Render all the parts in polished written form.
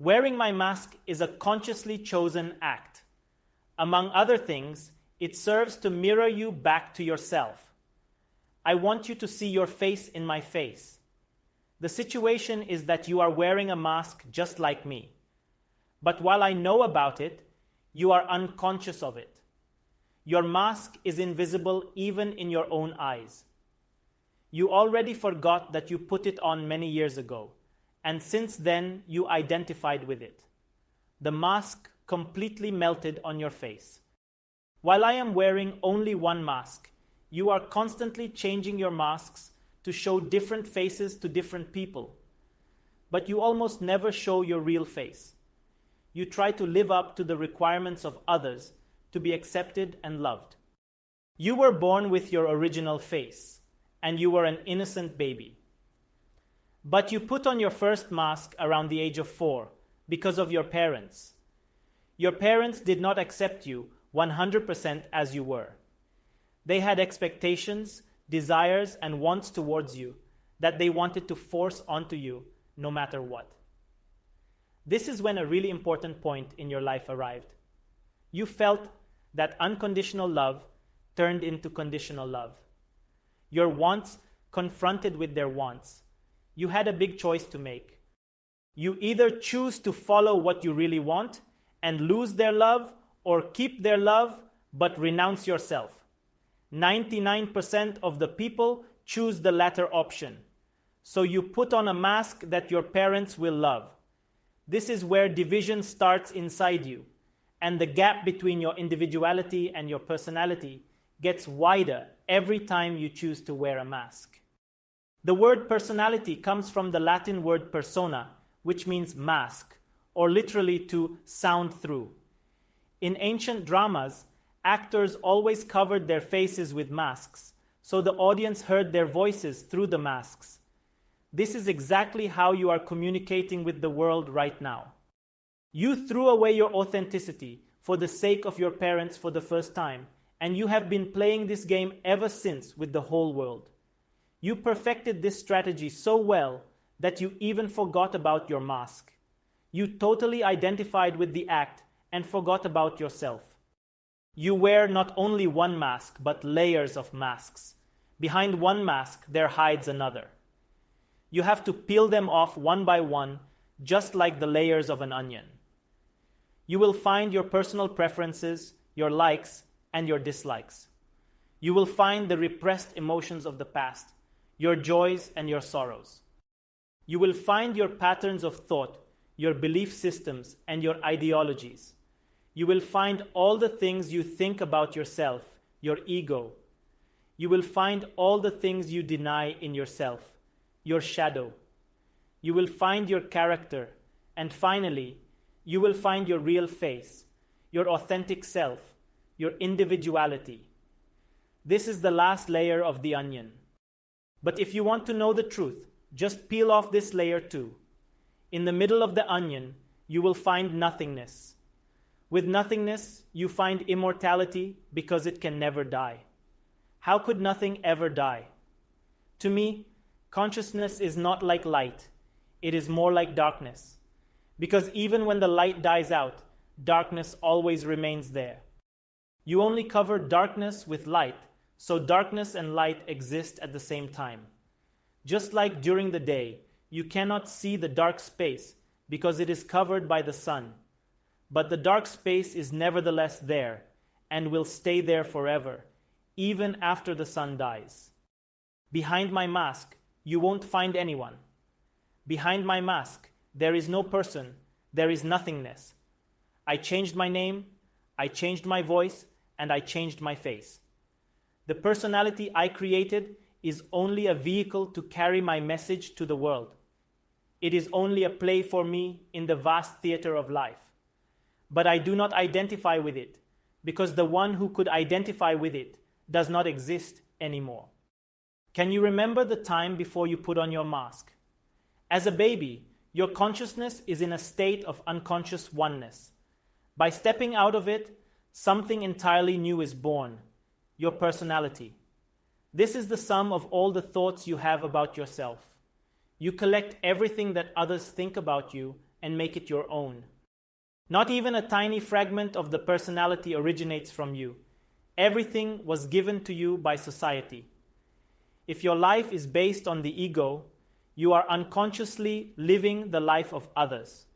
Wearing my mask is a consciously chosen act. Among other things, it serves to mirror you back to yourself. I want you to see your face in my face. The situation is that you are wearing a mask just like me. But while I know about it, you are unconscious of it. Your mask is invisible even in your own eyes. You already forgot that you put it on many years ago, and since then you identified with it. The mask completely melted on your face. While I am wearing only one mask, you are constantly changing your masks to show different faces to different people. But you almost never show your real face. You try to live up to the requirements of others to be accepted and loved. You were born with your original face, and you were an innocent baby. But you put on your first mask around the age of 4 because of your parents. Your parents did not accept you 100% as you were. They had expectations, desires, and wants towards you that they wanted to force onto you no matter what. This is when a really important point in your life arrived. You felt that unconditional love turned into conditional love. Your wants confronted with their wants. You had a big choice to make. You either choose to follow what you really want and lose their love, or keep their love but renounce yourself. 99% of the people choose the latter option. So you put on a mask that your parents will love. This is where division starts inside you, and the gap between your individuality and your personality gets wider every time you choose to wear a mask. The word personality comes from the Latin word persona, which means mask, or literally to sound through. In ancient dramas, actors always covered their faces with masks, so the audience heard their voices through the masks. This is exactly how you are communicating with the world right now. You threw away your authenticity for the sake of your parents for the first time, and you have been playing this game ever since with the whole world. You perfected this strategy so well that you even forgot about your mask. You totally identified with the act and forgot about yourself. You wear not only one mask, but layers of masks. Behind one mask, there hides another. You have to peel them off one by one, just like the layers of an onion. You will find your personal preferences, your likes, and your dislikes. You will find the repressed emotions of the past, your joys and your sorrows. You will find your patterns of thought, your belief systems, and your ideologies. You will find all the things you think about yourself, your ego. You will find all the things you deny in yourself, your shadow. You will find your character, and finally, you will find your real face, your authentic self, your individuality. This is the last layer of the onion. But if you want to know the truth, just peel off this layer too. In the middle of the onion, you will find nothingness. With nothingness, you find immortality because it can never die. How could nothing ever die? To me, consciousness is not like light. It is more like darkness. Because even when the light dies out, darkness always remains there. You only cover darkness with light, so darkness and light exist at the same time. Just like during the day, you cannot see the dark space because it is covered by the sun. But the dark space is nevertheless there and will stay there forever, even after the sun dies. Behind my mask, you won't find anyone. Behind my mask, there is no person, there is nothingness. I changed my name, I changed my voice, and I changed my face. The personality I created is only a vehicle to carry my message to the world. It is only a play for me in the vast theater of life. But I do not identify with it, because the one who could identify with it does not exist anymore. Can you remember the time before you put on your mask? As a baby, your consciousness is in a state of unconscious oneness. By stepping out of it, something entirely new is born, your personality. This is the sum of all the thoughts you have about yourself. You collect everything that others think about you and make it your own. Not even a tiny fragment of the personality originates from you. Everything was given to you by society. If your life is based on the ego, you are unconsciously living the life of others.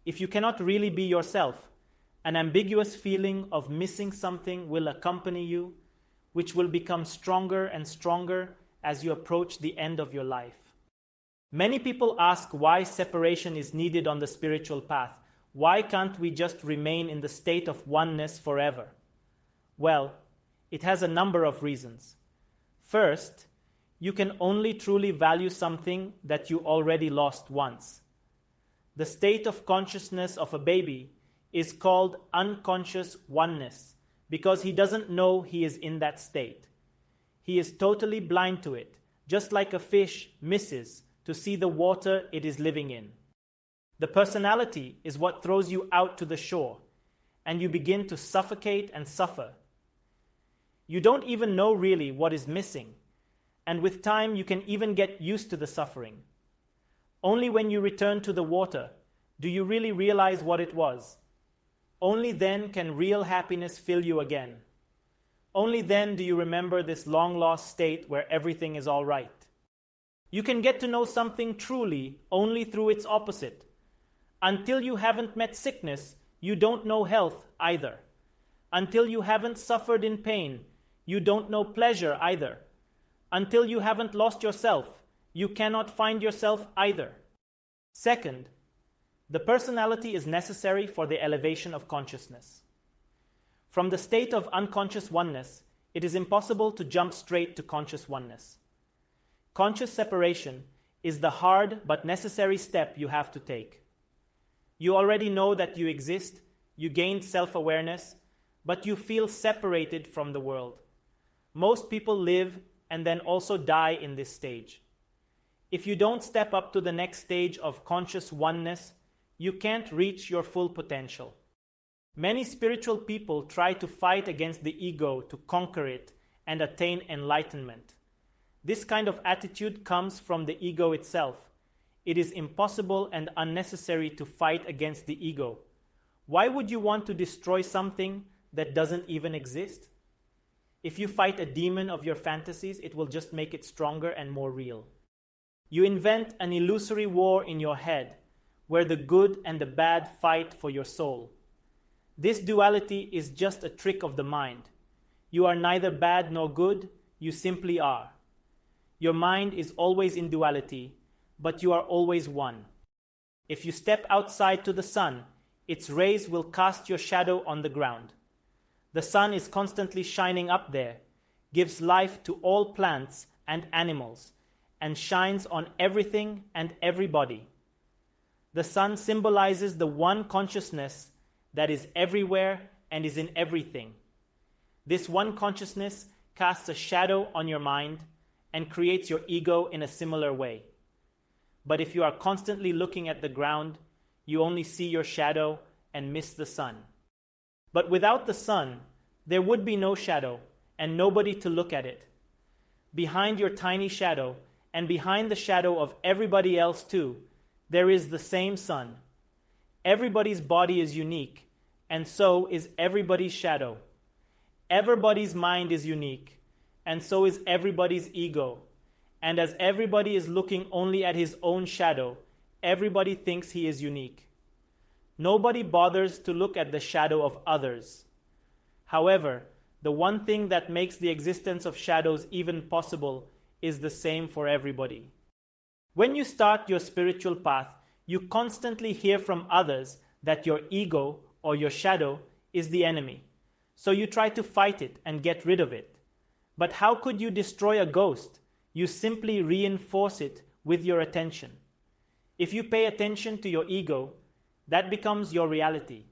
If you cannot really be yourself, an ambiguous feeling of missing something will accompany you, which will become stronger and stronger as you approach the end of your life. Many people ask why separation is needed on the spiritual path. Why can't we just remain in the state of oneness forever? Well, it has a number of reasons. First, you can only truly value something that you already lost once. The state of consciousness of a baby is called unconscious oneness because he doesn't know he is in that state. He is totally blind to it, just like a fish misses to see the water it is living in. The personality is what throws you out to the shore, and you begin to suffocate and suffer. You don't even know really what is missing, and with time you can even get used to the suffering. Only when you return to the water do you really realize what it was. Only then can real happiness fill you again. Only then do you remember this long-lost state where everything is all right. You can get to know something truly only through its opposite. Until you haven't met sickness, you don't know health either. Until you haven't suffered in pain, you don't know pleasure either. Until you haven't lost yourself, you cannot find yourself either. Second, the personality is necessary for the elevation of consciousness. From the state of unconscious oneness, it is impossible to jump straight to conscious oneness. Conscious separation is the hard but necessary step you have to take. You already know that you exist, you gained self-awareness, but you feel separated from the world. Most people live and then also die in this stage. If you don't step up to the next stage of conscious oneness, you can't reach your full potential. Many spiritual people try to fight against the ego to conquer it and attain enlightenment. This kind of attitude comes from the ego itself. It is impossible and unnecessary to fight against the ego. Why would you want to destroy something that doesn't even exist? If you fight a demon of your fantasies, it will just make it stronger and more real. You invent an illusory war in your head, where the good and the bad fight for your soul. This duality is just a trick of the mind. You are neither bad nor good, you simply are. Your mind is always in duality, but you are always one. If you step outside to the sun, its rays will cast your shadow on the ground. The sun is constantly shining up there, gives life to all plants and animals, and shines on everything and everybody. The sun symbolizes the one consciousness that is everywhere and is in everything. This one consciousness casts a shadow on your mind and creates your ego in a similar way. But if you are constantly looking at the ground, you only see your shadow and miss the sun. But without the sun, there would be no shadow and nobody to look at it. Behind your tiny shadow and behind the shadow of everybody else too, there is the same sun. Everybody's body is unique, and so is everybody's shadow. Everybody's mind is unique, and so is everybody's ego. And as everybody is looking only at his own shadow, everybody thinks he is unique. Nobody bothers to look at the shadow of others. However, the one thing that makes the existence of shadows even possible is the same for everybody. When you start your spiritual path, you constantly hear from others that your ego or your shadow is the enemy. So you try to fight it and get rid of it. But how could you destroy a ghost? You simply reinforce it with your attention. If you pay attention to your ego, that becomes your reality.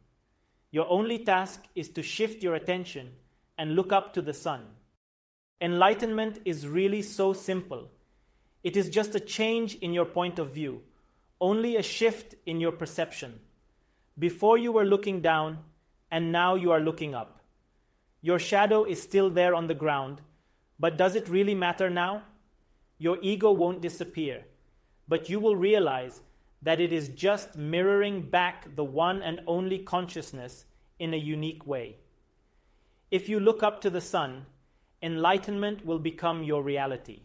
Your only task is to shift your attention and look up to the sun. Enlightenment is really so simple. It is just a change in your point of view, only a shift in your perception. Before you were looking down, and now you are looking up. Your shadow is still there on the ground, but does it really matter now? Your ego won't disappear, but you will realize that it is just mirroring back the one and only consciousness in a unique way. If you look up to the sun, enlightenment will become your reality.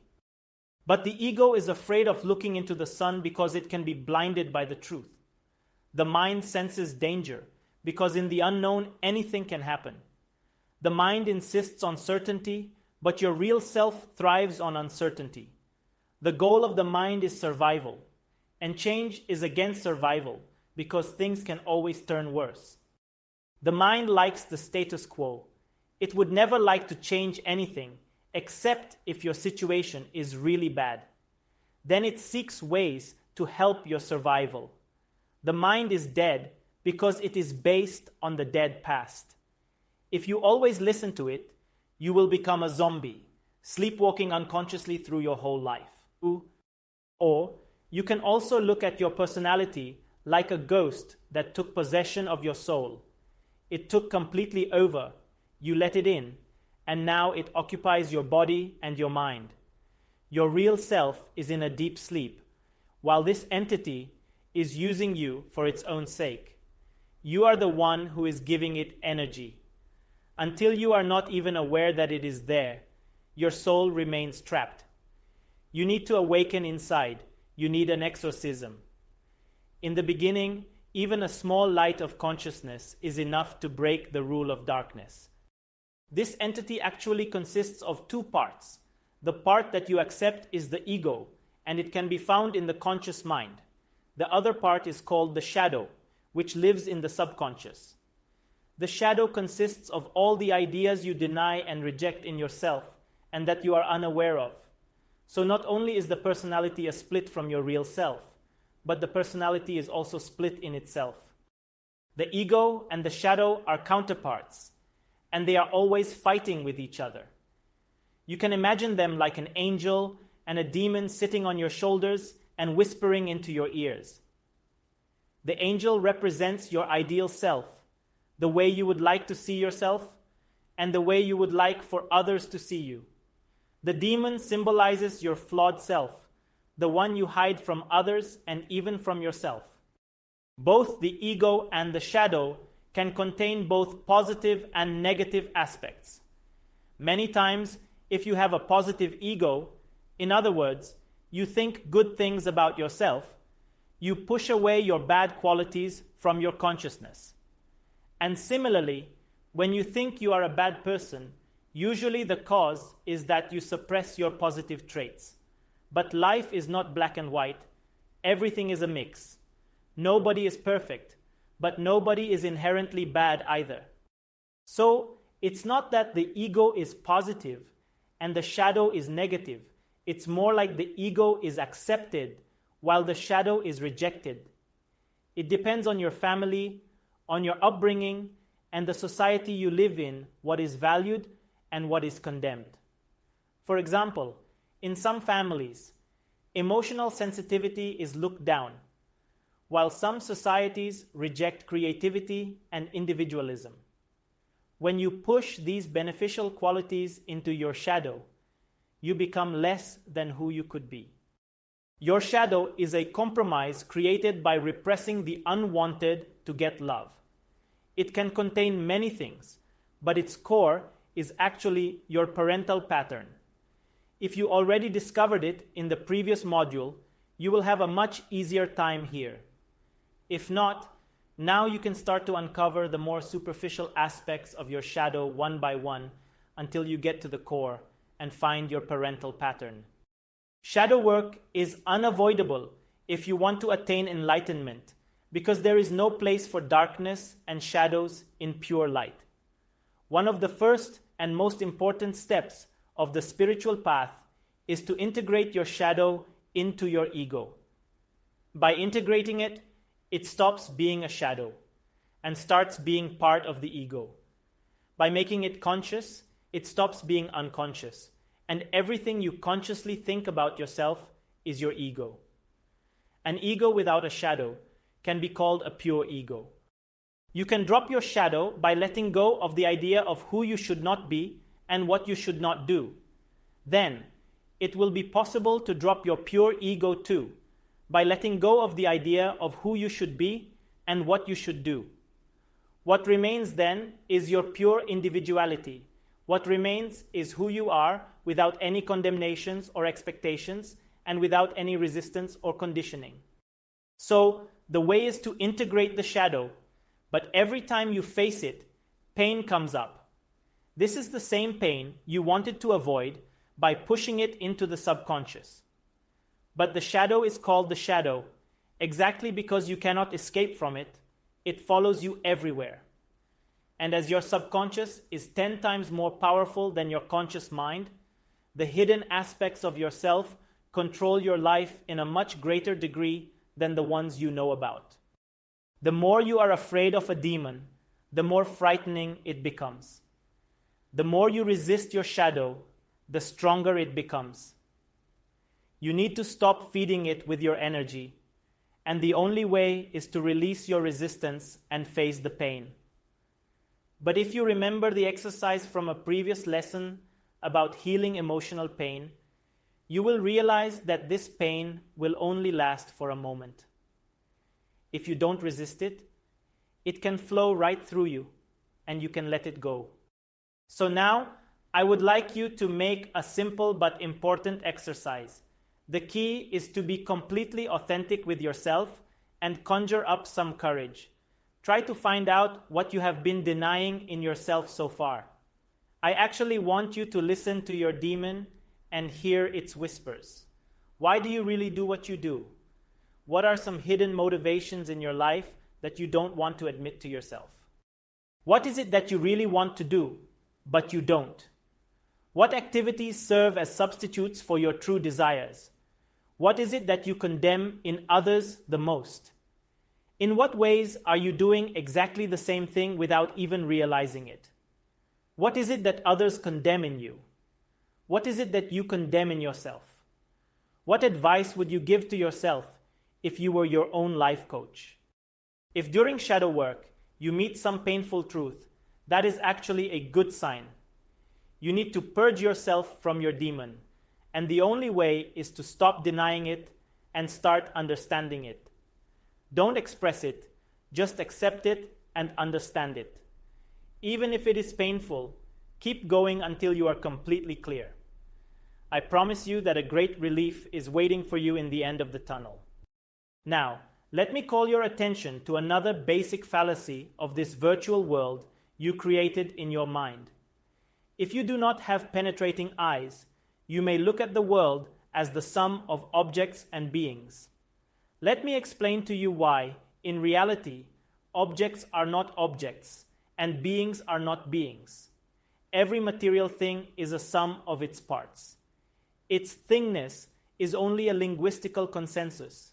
But the ego is afraid of looking into the sun because it can be blinded by the truth. The mind senses danger because in the unknown anything can happen. The mind insists on certainty, but your real self thrives on uncertainty. The goal of the mind is survival, and change is against survival because things can always turn worse. The mind likes the status quo. It would never like to change anything except if your situation is really bad. Then it seeks ways to help your survival. The mind is dead because it is based on the dead past. If you always listen to it, you will become a zombie, sleepwalking unconsciously through your whole life. Or you can also look at your personality like a ghost that took possession of your soul. It took completely over, you let it in, and now it occupies your body and your mind. Your real self is in a deep sleep, while this entity is using you for its own sake. You are the one who is giving it energy. Until you are not even aware that it is there, your soul remains trapped. You need to awaken inside. You need an exorcism. In the beginning, even a small light of consciousness is enough to break the rule of darkness. This entity actually consists of two parts. The part that you accept is the ego, and it can be found in the conscious mind. The other part is called the shadow, which lives in the subconscious. The shadow consists of all the ideas you deny and reject in yourself and that you are unaware of. So not only is the personality a split from your real self, but the personality is also split in itself. The ego and the shadow are counterparts, and they are always fighting with each other. You can imagine them like an angel and a demon sitting on your shoulders and whispering into your ears. The angel represents your ideal self, the way you would like to see yourself, and the way you would like for others to see you. The demon symbolizes your flawed self, the one you hide from others and even from yourself. Both the ego and the shadow can contain both positive and negative aspects. Many times, if you have a positive ego, in other words, you think good things about yourself, you push away your bad qualities from your consciousness. And similarly, when you think you are a bad person, usually the cause is that you suppress your positive traits. But life is not black and white. Everything is a mix. Nobody is perfect, but nobody is inherently bad either. So, it's not that the ego is positive and the shadow is negative. It's more like the ego is accepted while the shadow is rejected. It depends on your family, on your upbringing, and the society you live in, what is valued and what is condemned. For example, in some families, emotional sensitivity is looked down, while some societies reject creativity and individualism. When you push these beneficial qualities into your shadow, you become less than who you could be. Your shadow is a compromise created by repressing the unwanted to get love. It can contain many things, but its core is actually your parental pattern. If you already discovered it in the previous module, you will have a much easier time here. If not, now you can start to uncover the more superficial aspects of your shadow one by one until you get to the core and find your parental pattern. Shadow work is unavoidable if you want to attain enlightenment, because there is no place for darkness and shadows in pure light. One of the first and most important steps of the spiritual path is to integrate your shadow into your ego. By integrating it, it stops being a shadow and starts being part of the ego. By making it conscious, it stops being unconscious, and everything you consciously think about yourself is your ego. An ego without a shadow can be called a pure ego. You can drop your shadow by letting go of the idea of who you should not be and what you should not do. Then, it will be possible to drop your pure ego too, by letting go of the idea of who you should be and what you should do. What remains then is your pure individuality. What remains is who you are without any condemnations or expectations and without any resistance or conditioning. So, the way is to integrate the shadow, but every time you face it, pain comes up. This is the same pain you wanted to avoid by pushing it into the subconscious. But the shadow is called the shadow exactly because you cannot escape from it. It follows you everywhere. And as your subconscious is 10 times more powerful than your conscious mind, the hidden aspects of yourself control your life in a much greater degree than the ones you know about. The more you are afraid of a demon, the more frightening it becomes. The more you resist your shadow, the stronger it becomes. You need to stop feeding it with your energy, and the only way is to release your resistance and face the pain. But if you remember the exercise from a previous lesson about healing emotional pain, you will realize that this pain will only last for a moment. If you don't resist it, it can flow right through you, and you can let it go. So now, I would like you to make a simple but important exercise. The key is to be completely authentic with yourself and conjure up some courage. Try to find out what you have been denying in yourself so far. I actually want you to listen to your demon and hear its whispers. Why do you really do what you do? What are some hidden motivations in your life that you don't want to admit to yourself? What is it that you really want to do, but you don't? What activities serve as substitutes for your true desires? What is it that you condemn in others the most? In what ways are you doing exactly the same thing without even realizing it? What is it that others condemn in you? What is it that you condemn in yourself? What advice would you give to yourself if you were your own life coach? If during shadow work you meet some painful truth, that is actually a good sign. You need to purge yourself from your demon, and the only way is to stop denying it and start understanding it. Don't express it, just accept it and understand it. Even if it is painful, keep going until you are completely clear. I promise you that a great relief is waiting for you in the end of the tunnel. Now, let me call your attention to another basic fallacy of this virtual world you created in your mind. If you do not have penetrating eyes, you may look at the world as the sum of objects and beings. Let me explain to you why, in reality, objects are not objects and beings are not beings. Every material thing is a sum of its parts. Its thingness is only a linguistical consensus.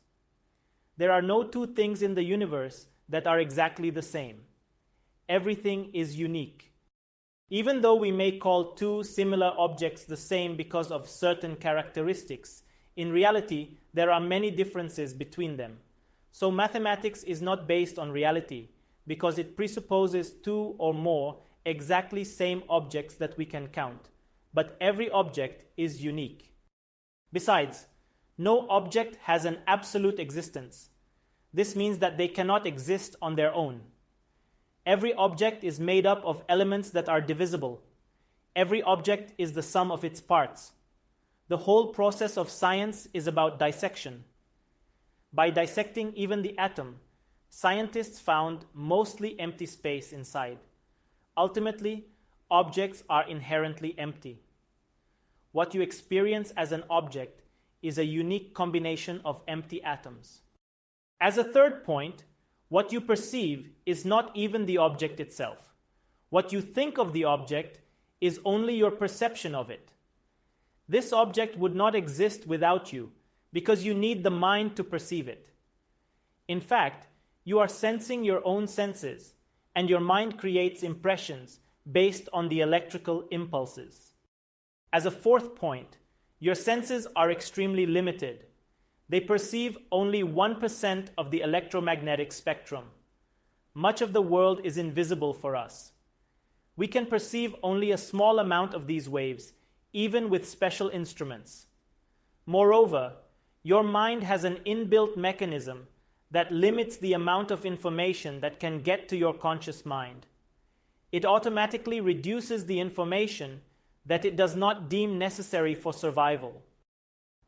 There are no two things in the universe that are exactly the same. Everything is unique. Even though we may call two similar objects the same because of certain characteristics, in reality, there are many differences between them. So mathematics is not based on reality because it presupposes two or more exactly same objects that we can count. But every object is unique. Besides, no object has an absolute existence. This means that they cannot exist on their own. Every object is made up of elements that are divisible. Every object is the sum of its parts. The whole process of science is about dissection. By dissecting even the atom, scientists found mostly empty space inside. Ultimately, objects are inherently empty. What you experience as an object is a unique combination of empty atoms. As a third point, what you perceive is not even the object itself. What you think of the object is only your perception of it. This object would not exist without you because you need the mind to perceive it. In fact, you are sensing your own senses, and your mind creates impressions based on the electrical impulses. As a fourth point, your senses are extremely limited. They perceive only 1% of the electromagnetic spectrum. Much of the world is invisible for us. We can perceive only a small amount of these waves, even with special instruments. Moreover, Your mind has an inbuilt mechanism that limits the amount of information that can get to your conscious mind. It automatically reduces the information that it does not deem necessary for survival.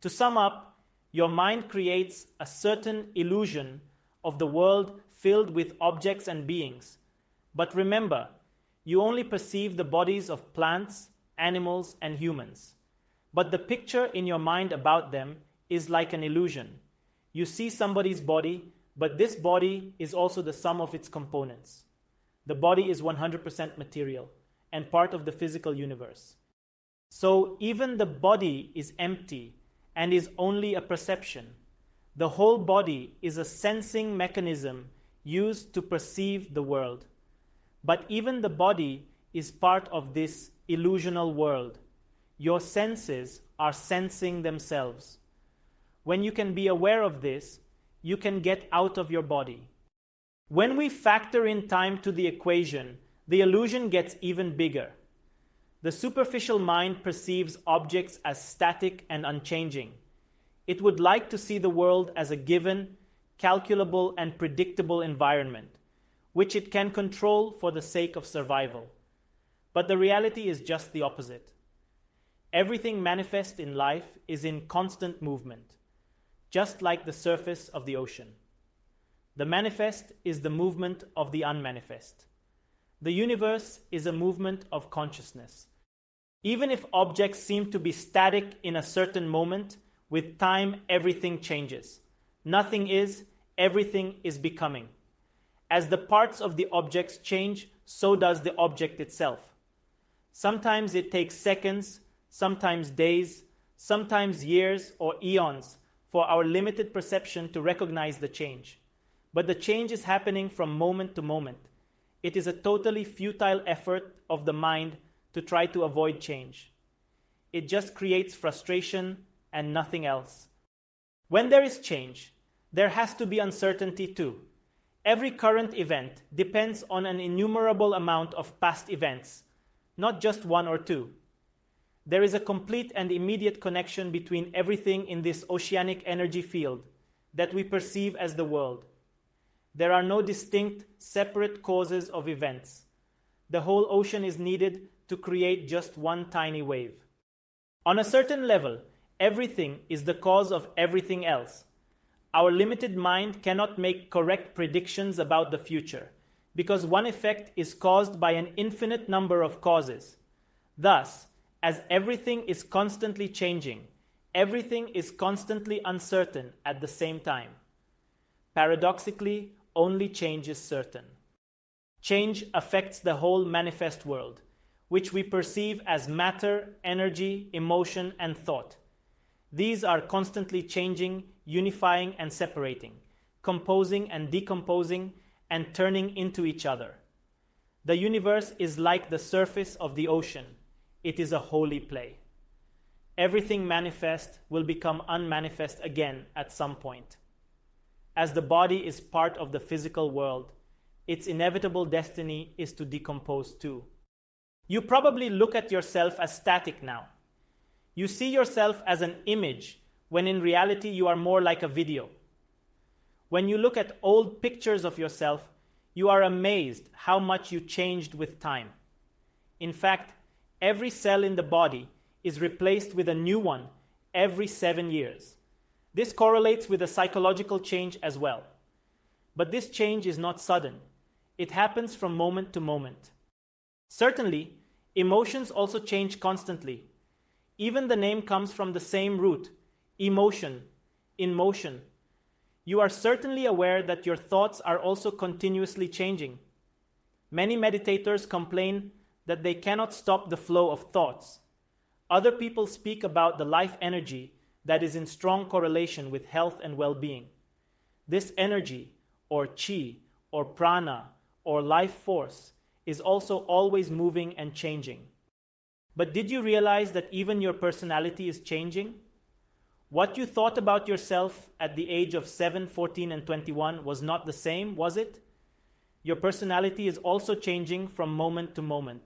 To sum up, your mind creates a certain illusion of the world filled with objects and beings. But remember, you only perceive the bodies of plants, animals, and humans. But the picture in your mind about them is like an illusion. You see somebody's body, but this body is also the sum of its components. The body is 100% material and part of the physical universe. So even the body is empty and is only a perception. The whole body is a sensing mechanism used to perceive the world. But even the body is part of this illusional world. Your senses are sensing themselves. When you can be aware of this, you can get out of your body. When we factor in time to the equation, the illusion gets even bigger. The superficial mind perceives objects as static and unchanging. It would like to see the world as a given, calculable, and predictable environment, which it can control for the sake of survival. But the reality is just the opposite. Everything manifest in life is in constant movement, just like the surface of the ocean. The manifest is the movement of the unmanifest. The universe is a movement of consciousness. Even if objects seem to be static in a certain moment, with time everything changes. Nothing is, everything is becoming. As the parts of the objects change, so does the object itself. Sometimes it takes seconds, sometimes days, sometimes years or eons for our limited perception to recognize the change. But the change is happening from moment to moment. It is a totally futile effort of the mind to try to avoid change. It just creates frustration and nothing else. When there is change, there has to be uncertainty too. Every current event depends on an innumerable amount of past events, not just one or two. There is a complete and immediate connection between everything in this oceanic energy field that we perceive as the world. There are no distinct, separate causes of events. The whole ocean is needed to create just one tiny wave. On a certain level, everything is the cause of everything else. Our limited mind cannot make correct predictions about the future, because one effect is caused by an infinite number of causes. Thus, as everything is constantly changing, everything is constantly uncertain at the same time. Paradoxically, only change is certain. Change affects the whole manifest world, which we perceive as matter, energy, emotion, and thought. These are constantly changing, unifying and separating, composing and decomposing, and turning into each other. The universe is like the surface of the ocean. It is a holy play. Everything manifest will become unmanifest again at some point. As the body is part of the physical world, its inevitable destiny is to decompose too. You probably look at yourself as static now. You see yourself as an image, when in reality you are more like a video. When you look at old pictures of yourself, you are amazed how much you changed with time. In fact, every cell in the body is replaced with a new one every 7 years. This correlates with a psychological change as well. But this change is not sudden. It happens from moment to moment. Certainly, emotions also change constantly. Even the name comes from the same root, emotion, in motion. You are certainly aware that your thoughts are also continuously changing. Many meditators complain that they cannot stop the flow of thoughts. Other people speak about the life energy that is in strong correlation with health and well-being. This energy, or chi, or prana, or life force, is also always moving and changing. But did you realize that even your personality is changing? What you thought about yourself at the age of 7, 14, and 21 was not the same, was it? Your personality is also changing from moment to moment.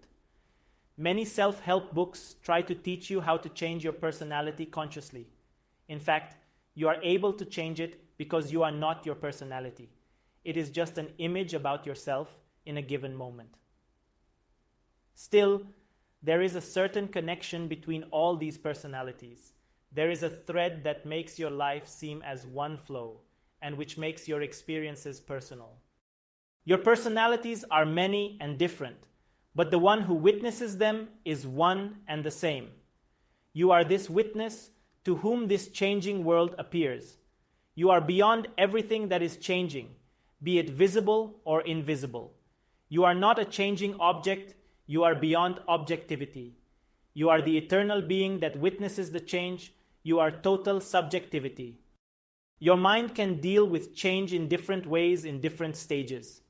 Many self-help books try to teach you how to change your personality consciously. In fact, you are able to change it because you are not your personality. It is just an image about yourself in a given moment. Still, there is a certain connection between all these personalities. There is a thread that makes your life seem as one flow, and which makes your experiences personal. Your personalities are many and different, but the one who witnesses them is one and the same. You are this witness to whom this changing world appears. You are beyond everything that is changing, be it visible or invisible. You are not a changing object, you are beyond objectivity. You are the eternal being that witnesses the change, you are total subjectivity. Your mind can deal with change in different ways in different stages.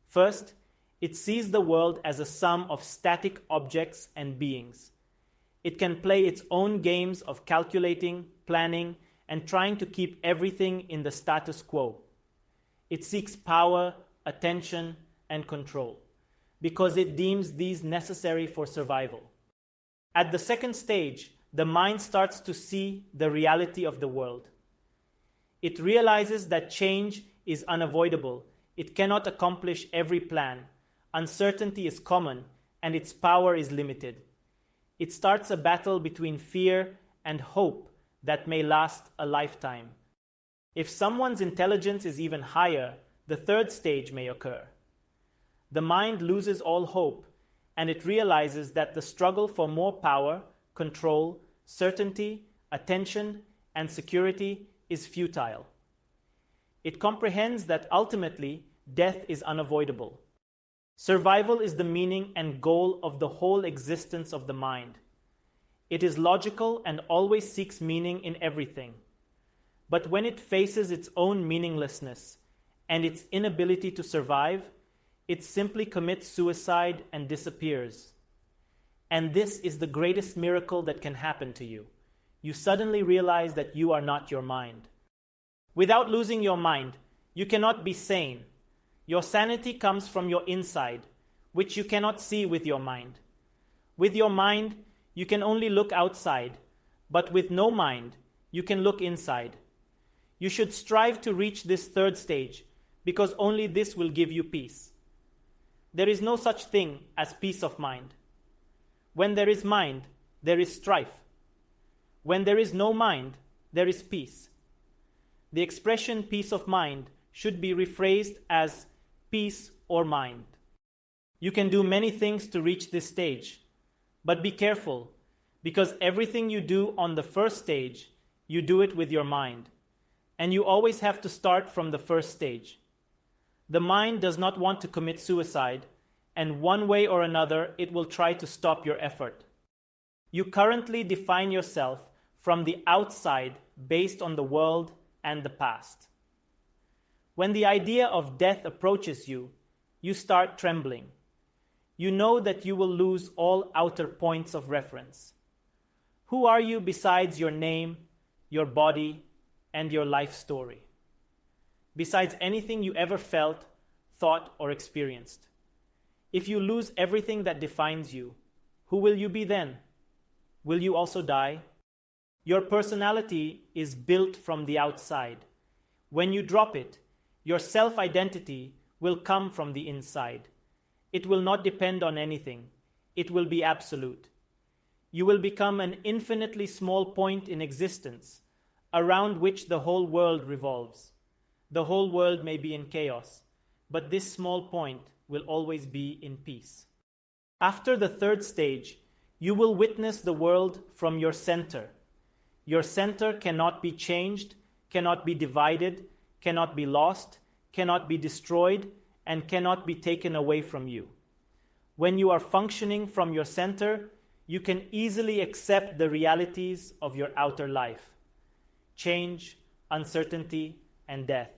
First, it sees the world as a sum of static objects and beings. It can play its own games of calculating, planning, and trying to keep everything in the status quo. It seeks power, attention, and control, because it deems these necessary for survival. At the second stage, the mind starts to see the reality of the world. It realizes that change is unavoidable. It cannot accomplish every plan. Uncertainty is common, and its power is limited. It starts a battle between fear and hope that may last a lifetime. If someone's intelligence is even higher, the third stage may occur. The mind loses all hope, and it realizes that the struggle for more power, control, certainty, attention, and security is futile. It comprehends that ultimately death is unavoidable. Survival is the meaning and goal of the whole existence of the mind. It is logical and always seeks meaning in everything. But when it faces its own meaninglessness and its inability to survive, it simply commits suicide and disappears. And this is the greatest miracle that can happen to you. You suddenly realize that you are not your mind. Without losing your mind, you cannot be sane. Your sanity comes from your inside, which you cannot see with your mind. With your mind, you can only look outside, but with no mind, you can look inside. You should strive to reach this third stage, because only this will give you peace. There is no such thing as peace of mind. When there is mind, there is strife. When there is no mind, there is peace. The expression peace of mind should be rephrased as peace or mind. You can do many things to reach this stage, but be careful, because everything you do on the first stage, you do it with your mind, and you always have to start from the first stage. The mind does not want to commit suicide, and one way or another it will try to stop your effort. You currently define yourself from the outside based on the world and the past. When the idea of death approaches you, you start trembling. You know that you will lose all outer points of reference. Who are you besides your name, your body, and your life story? Besides anything you ever felt, thought, or experienced? If you lose everything that defines you, who will you be then? Will you also die? Your personality is built from the outside. When you drop it, your self-identity will come from the inside. It will not depend on anything. It will be absolute. You will become an infinitely small point in existence, around which the whole world revolves. The whole world may be in chaos, but this small point will always be in peace. After the third stage, you will witness the world from your center. Your center cannot be changed, cannot be divided, cannot be lost, cannot be destroyed, and cannot be taken away from you. When you are functioning from your center, you can easily accept the realities of your outer life: change, uncertainty, and death.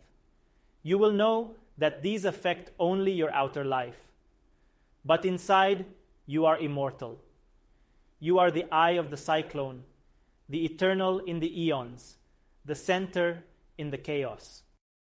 You will know that these affect only your outer life. But inside, you are immortal. You are the eye of the cyclone, the eternal in the eons, the center in the chaos.